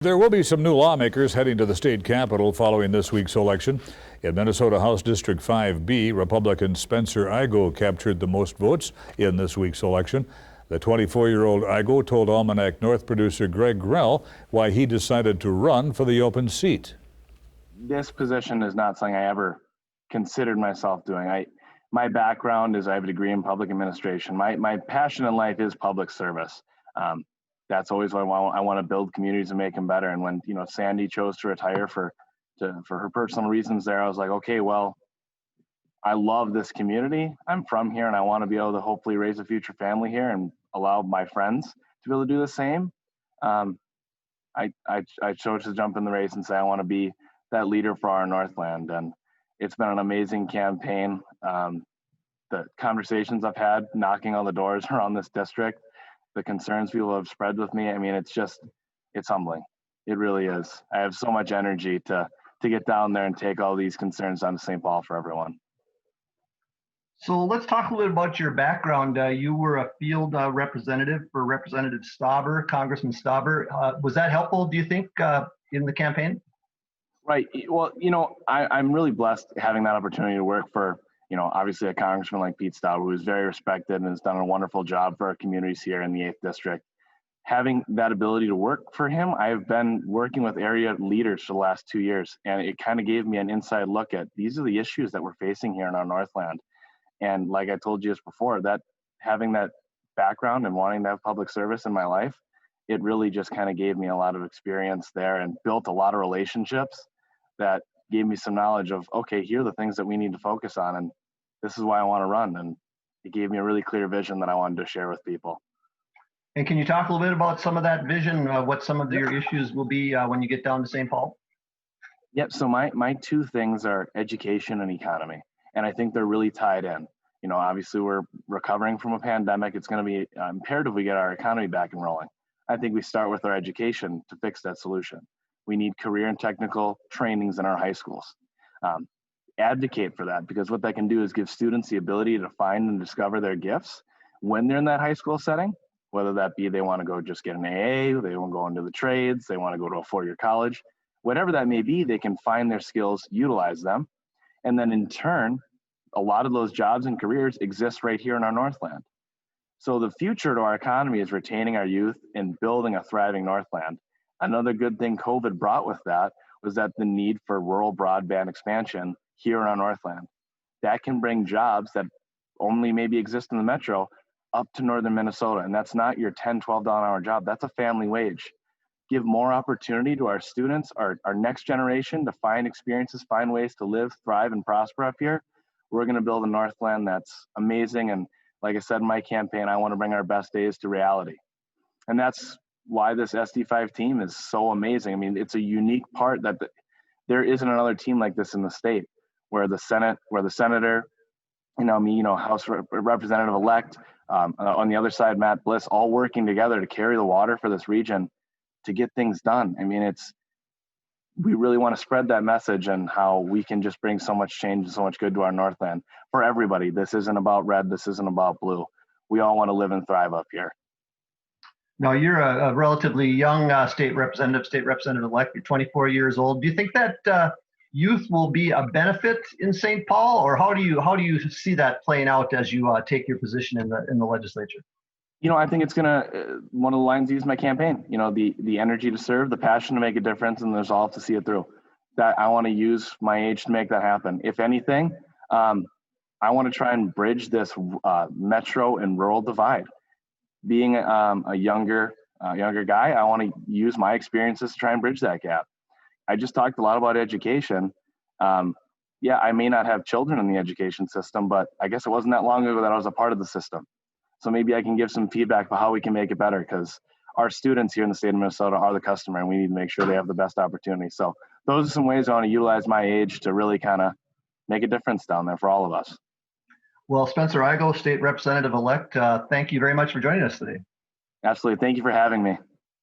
There will be some new lawmakers heading to the state capitol following this week's election. In Minnesota House District 5B, Republican Spencer Igo captured the most votes in this week's election. The 24-year-old Igo told Almanac North producer Greg Grell why he decided to run for the open seat. This position is not something I ever considered myself doing. My background is I have a degree in public administration. My passion in life is public service. That's always what I want to build communities and make them better. And when Sandy chose to retire for her personal reasons there, I was like, okay, well, I love this community. I'm from here and I want to be able to hopefully raise a future family here and allow my friends to be able to do the same. I chose to jump in the race and say I want to be that leader for our Northland. And it's been an amazing campaign. The conversations I've had knocking on the doors around this district, the concerns people have spread with me, I mean, it's humbling. It really is. I have so much energy to get down there and take all these concerns down to St. Paul for everyone. So let's talk a little about your background. You were a field representative for Representative Stauber, Congressman Stauber. Was that helpful, do you think, in the campaign? Right. Well, I'm really blessed having that opportunity to work for, obviously a congressman like Pete Stauber, who's very respected and has done a wonderful job for our communities here in the 8th District. Having that ability to work for him, I've been working with area leaders for the last 2 years, and it kind of gave me an inside look at these are the issues that we're facing here in our Northland. And like I told you just before, that having that background and wanting to have public service in my life, it really just kind of gave me a lot of experience there and built a lot of relationships that gave me some knowledge of, okay, here are the things that we need to focus on. And this is why I want to run. And it gave me a really clear vision that I wanted to share with people. And can you talk a little bit about some of that vision, what some of your issues will be when you get down to St. Paul? Yep. So my two things are education and economy. And I think they're really tied in. Obviously we're recovering from a pandemic. It's going to be imperative we get our economy back and rolling. I think we start with our education to fix that solution. We need career and technical trainings in our high schools. Advocate for that, because what that can do is give students the ability to find and discover their gifts when they're in that high school setting, whether that be they want to go just get an AA, they want to go into the trades, they want to go to a 4-year college, whatever that may be, they can find their skills, utilize them. And then in turn, a lot of those jobs and careers exist right here in our Northland. So the future to our economy is retaining our youth and building a thriving Northland. Another good thing COVID brought with that was that the need for rural broadband expansion here in our Northland. That can bring jobs that only maybe exist in the metro up to northern Minnesota. And that's not your $10, $12 an hour job. That's a family wage. Give more opportunity to our students, our next generation, to find experiences, find ways to live, thrive, and prosper up here. We're going to build a Northland that's amazing. And like I said in my campaign, I want to bring our best days to reality. And that's why this SD5 team is so amazing. I mean, it's a unique part that there isn't another team like this in the state, where the senator, House Representative-elect, on the other side, Matt Bliss, all working together to carry the water for this region to get things done. I mean, we really want to spread that message and how we can just bring so much change and so much good to our Northland for everybody. This isn't about red. This isn't about blue. We all want to live and thrive up here. Now, you're a relatively young state representative-elect. You're 24 years old. Do you think that youth will be a benefit in St. Paul, or how do you see that playing out as you take your position in the legislature? I think it's one of the lines I use in my campaign, the energy to serve, the passion to make a difference, and the resolve to see it through. That I want to use my age to make that happen. If anything, I want to try and bridge this metro and rural divide. Being a younger guy, I want to use my experiences to try and bridge that gap. I just talked a lot about education. I may not have children in the education system, but I guess it wasn't that long ago that I was a part of the system. So maybe I can give some feedback about how we can make it better, because our students here in the state of Minnesota are the customer, and we need to make sure they have the best opportunity. So those are some ways I want to utilize my age to really kind of make a difference down there for all of us. Well, Spencer Igo, State Representative-elect, thank you very much for joining us today. Absolutely. Thank you for having me.